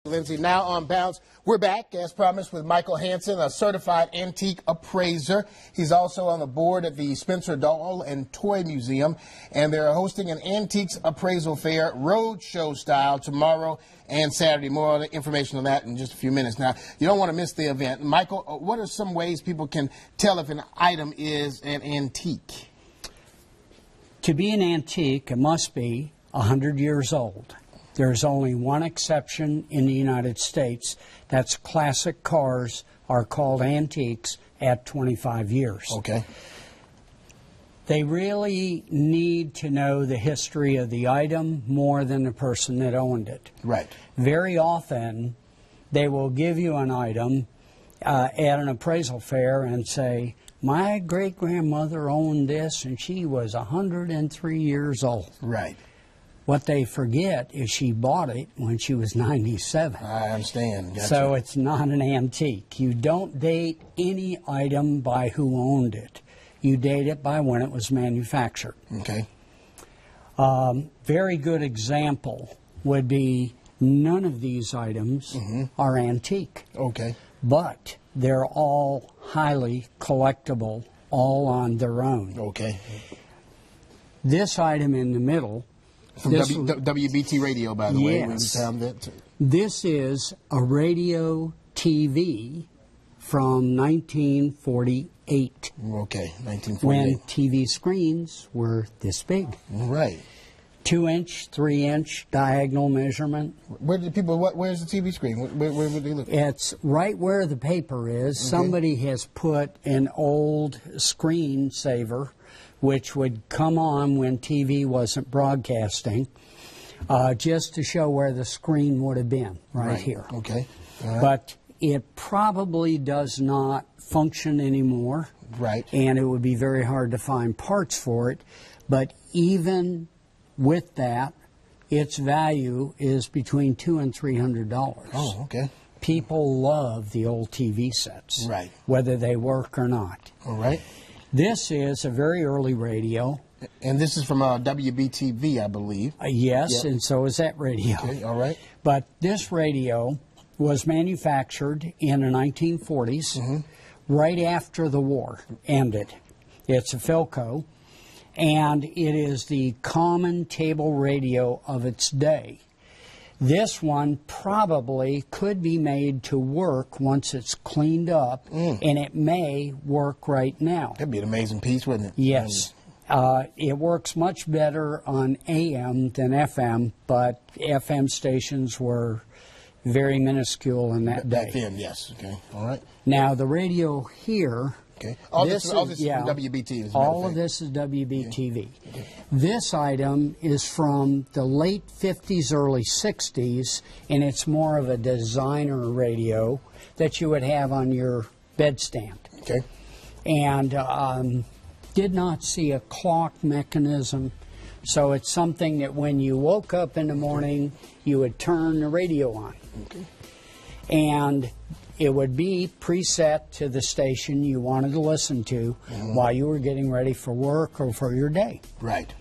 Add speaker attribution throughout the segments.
Speaker 1: Lindsay, now on Bounce. We're back, as promised, with Michael Hanson, a certified antique appraiser. He's also on the board at the Spencer Doll and Toy Museum, and they're hosting an antiques appraisal fair, roadshow style, tomorrow and Saturday. More information on that in just a few minutes. Now, you don't want to miss the event. Michael, what are some ways people can tell if an item is an antique?
Speaker 2: To be an antique, it must be 100 years old. There's only one exception in the United States. That's classic cars are called antiques at 25 years.
Speaker 1: Okay.
Speaker 2: They really need to know the history of the item more than the person that owned it.
Speaker 1: Right.
Speaker 2: Very often, they will give you an item at an appraisal fair and say, my great-grandmother owned this and she was 103 years old.
Speaker 1: Right.
Speaker 2: What they forget is she bought it when she was 97.
Speaker 1: I understand. Gotcha.
Speaker 2: So it's not an antique. You don't date any item by who owned it. You date it by when it was manufactured.
Speaker 1: Okay.
Speaker 2: Very good example would be none of these items are antique.
Speaker 1: Okay.
Speaker 2: But they're all highly collectible, all on their own.
Speaker 1: Okay.
Speaker 2: This item in the middle...
Speaker 1: From WBT radio, by the way.
Speaker 2: Yes.
Speaker 1: We found that too.
Speaker 2: This is a radio TV from 1948.
Speaker 1: Okay, 1948.
Speaker 2: When TV screens were this big.
Speaker 1: Right.
Speaker 2: 2-inch, 3-inch diagonal measurement.
Speaker 1: Where's the TV screen? Where would they look?
Speaker 2: It's right where the paper is. Okay. Somebody has put an old screensaver which would come on when TV wasn't broadcasting, just to show where the screen would have been, right here.
Speaker 1: Okay. All right.
Speaker 2: But it probably does not function anymore.
Speaker 1: Right.
Speaker 2: And it would be very hard to find parts for it. But even with that, its value is between $200 and $300.
Speaker 1: Oh, okay. People
Speaker 2: love the old TV sets,
Speaker 1: right,
Speaker 2: whether they work or not.
Speaker 1: All right.
Speaker 2: This is a very early radio.
Speaker 1: And this is from WBTV, I believe.
Speaker 2: Yes,
Speaker 1: yep.
Speaker 2: And so is that radio.
Speaker 1: Okay, all right.
Speaker 2: But this radio was manufactured in the 1940s, right after the war ended. It's a Philco, and it is the common table radio of its day. This one probably could be made to work once it's cleaned up, and it may work right now.
Speaker 1: That'd be an amazing piece, wouldn't it?
Speaker 2: Yes. It works much better on AM than FM, but FM stations were very minuscule in that day.
Speaker 1: Back then, yes. Okay. All right.
Speaker 2: Now, the radio here...
Speaker 1: Okay. All this is from WBT.
Speaker 2: All of this is WBTV. Okay. This item is from the late 50s, early 60s, and it's more of a designer radio that you would have on your bedstand.
Speaker 1: Okay.
Speaker 2: And did not see a clock mechanism, so it's something that when you woke up in the morning, you would turn the radio on.
Speaker 1: Okay. And
Speaker 2: it would be preset to the station you wanted to listen to while you were getting ready for work or for your day.
Speaker 1: Right.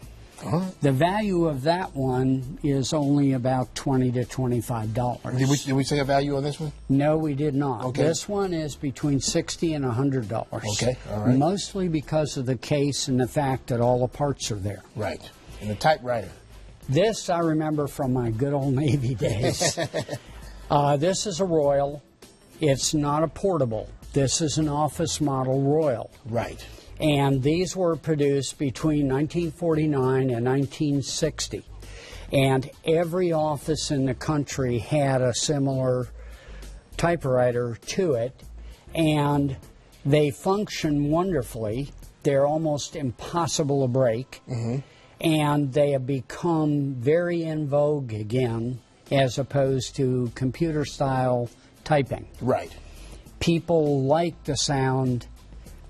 Speaker 2: The value of that one is only about $20 to $25.
Speaker 1: Did we say a value on this one?
Speaker 2: No, we did not.
Speaker 1: Okay.
Speaker 2: This one is between $60 and $100.
Speaker 1: Okay, all right.
Speaker 2: Mostly because of the case and the fact that all the parts are there.
Speaker 1: Right. And the typewriter.
Speaker 2: This I remember from my good old Navy days. This is a Royal. It's not a portable. This is an office model Royal.
Speaker 1: Right.
Speaker 2: And these were produced between 1949 and 1960. And every office in the country had a similar typewriter to it. And they function wonderfully. They're almost impossible to break. And they have become very in vogue again, as opposed to computer-style typing.
Speaker 1: Right.
Speaker 2: People like the sound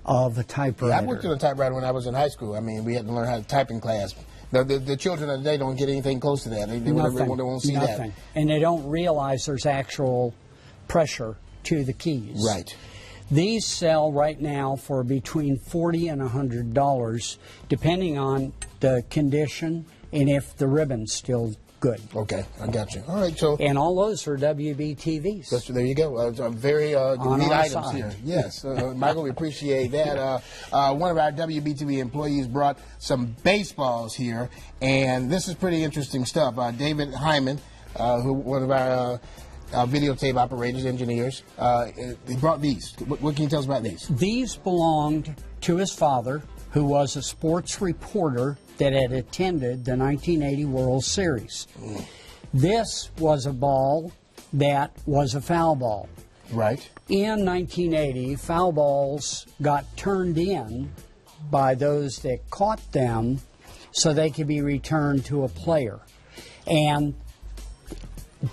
Speaker 2: of a typewriter.
Speaker 1: Yeah, I worked on a typewriter when I was in high school. I mean, we had to learn how to type in class. The children of today don't get anything close to that. They won't see that.
Speaker 2: And they don't realize there's actual pressure to the keys.
Speaker 1: Right.
Speaker 2: These sell right now for between $40 and $100, depending on the condition and if the ribbon's still good.
Speaker 1: Okay, I got you. All right, so
Speaker 2: And all those are WBTVs.
Speaker 1: there you go. Very neat items
Speaker 2: side.
Speaker 1: here. Yes, Michael, we appreciate that. One of our WBTV employees brought some baseballs here, and this is pretty interesting stuff. David Hyman, one of our videotape operators, engineers, he brought these. What can you tell us about these?
Speaker 2: These belonged to his father, who was a sports reporter that had attended the 1980 World Series. This was a ball that was a foul ball.
Speaker 1: Right.
Speaker 2: In 1980, foul balls got turned in by those that caught them so they could be returned to a player. And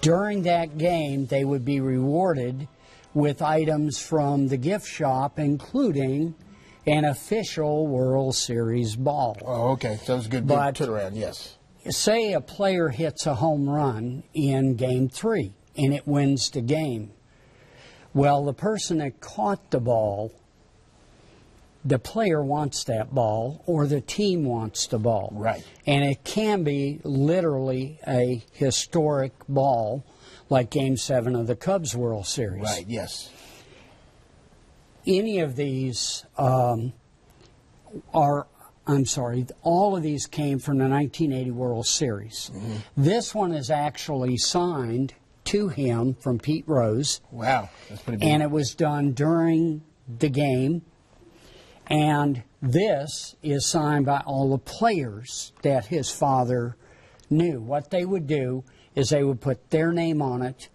Speaker 2: during that game, they would be rewarded with items from the gift shop, including an official World Series ball.
Speaker 1: Oh, okay. So it was a good turnaround, yes.
Speaker 2: Say a player hits a home run in Game 3 and it wins the game. Well, the person that caught the ball, the player wants that ball or the team wants the ball.
Speaker 1: Right.
Speaker 2: And it can be literally a historic ball like Game 7 of the Cubs World Series.
Speaker 1: Right, yes.
Speaker 2: Any of these all of these came from the 1980 World Series. Mm-hmm. This one is actually signed to him from Pete Rose.
Speaker 1: Wow, that's pretty big.
Speaker 2: And it was done during the game. And this is signed by all the players that his father knew. What they would do is they would put their name on it,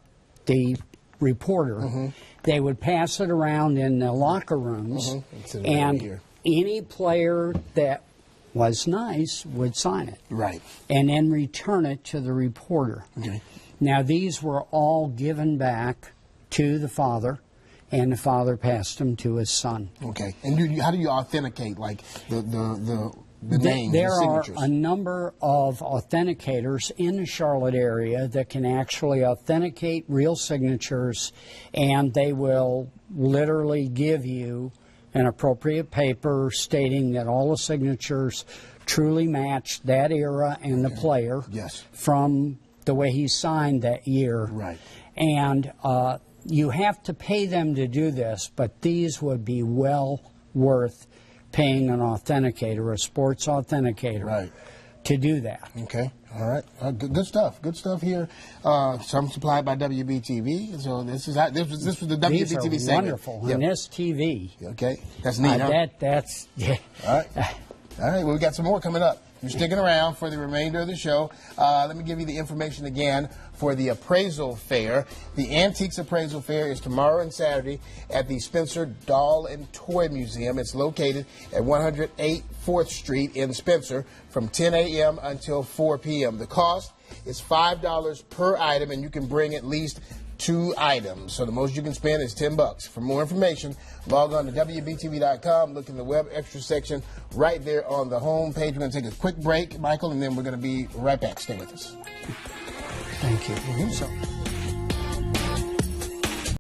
Speaker 2: the reporter. Mm-hmm. They would pass it around in the locker rooms, and any player that was nice would sign it.
Speaker 1: Right.
Speaker 2: And then return it to the reporter.
Speaker 1: Okay.
Speaker 2: Now, these were all given back to the father, and the father passed them to his son.
Speaker 1: Okay. And how do you authenticate, like, the names,
Speaker 2: there
Speaker 1: the signatures?
Speaker 2: Are a number of authenticators in the Charlotte area that can actually authenticate real signatures, and they will literally give you an appropriate paper stating that all the signatures truly match that era and the player from the way he signed that year.
Speaker 1: Right.
Speaker 2: And you have to pay them to do this, but these would be well worth paying an authenticator, a sports authenticator, to do that.
Speaker 1: Okay, all right, good stuff. Good stuff here. Some supplied by WBTV. So this was the WBTV
Speaker 2: These are
Speaker 1: segment.
Speaker 2: wonderful. And this TV.
Speaker 1: Okay, that's neat. Huh?
Speaker 2: That's yeah.
Speaker 1: All right. All right. Well, we got some more coming up. You're sticking around for the remainder of the show. Let me give you the information again for the appraisal fair. The Antiques Appraisal Fair is tomorrow and Saturday at the Spencer Doll and Toy Museum. It's located at 108 4th Street in Spencer from 10 a.m. until 4 p.m. The cost is $5 per item, and you can bring at least 2 items. So the most you can spend is $10. For more information, log on to WBTV.com, look in the web extra section right there on the home page. We're going to take a quick break, Michael, and then we're going to be right back. Stay with us.
Speaker 2: Thank you.